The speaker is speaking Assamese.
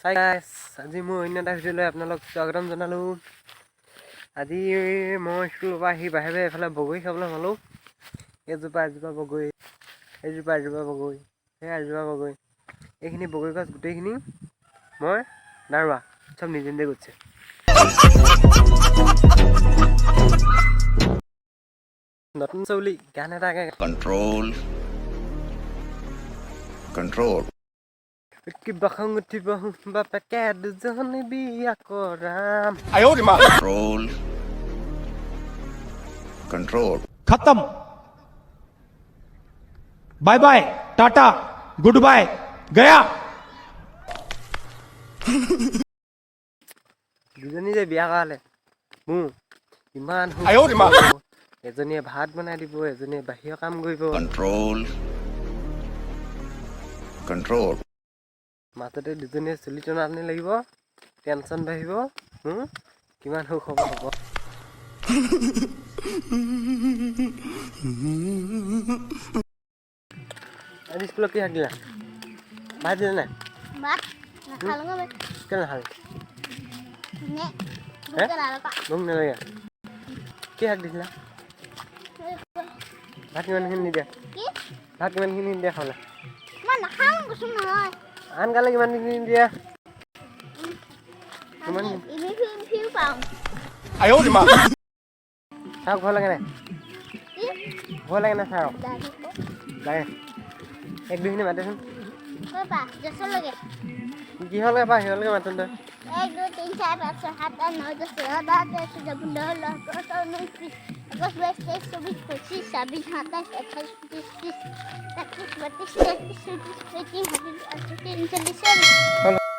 হাই গাইছ, আজি মই অন্য এটা ভিডিঅ'লৈ আপোনালোক স্বাগতম জনালোঁ। আজি মই স্কুলৰ পৰা আহি বাহিৰে এফালে বগৰী খাবলৈ হ'লোঁ। এজোপা বগৰী, এজোপা বগৰী, এজোপা বগৰী। এইখিনি বগৰী গছ গোটেইখিনি মই নাৰোৱা, চব নিজে নিজে গৈছে। নতুন চলি গান এটা কণ্ট্ৰল কিবা খং উঠিব বাপেকে দুজনী বিয়া কৰাম। कंट्रोल खत्म। Bye bye tata goodbye गया। দুজনী যে বিয়া কৰালে মোৰ ইমান এজনীয়ে ভাত বনাই দিব, এজনীয়ে বাহিৰৰ কাম কৰিব। कंट्रोल মাজতে দুজনীয়ে চুলি টনাটনি লাগিব, টেনচন বাঢ়িব। কিমান সুখ হ'ব। আজি স্কুলত কি শাক দিলা? ভাত দিলা নাই? কেলে নাখালি? মোক নালাগে। কি শাক দিছিলা? ভাত কিমানখিনি নিদিয়া? ভাত কিমানখিনি নিদিয়া খাবলৈ? আনকালে কিমানখিনি নিদিয়া? চাওক ভয় লাগে নাই? ভয় লাগে নাই চাওক? লাগে। এক দুইখিনি মাতেচোন। কিহলৈকে পা সিহঁতলৈকে মাতোন তই? 1 2 3 4 5 6 7 8 9 10 11 12 13 14 15 16 17 18 19 20 21 22 23 24 25 26 27 28 29 30 31 32 33 34 35 36 37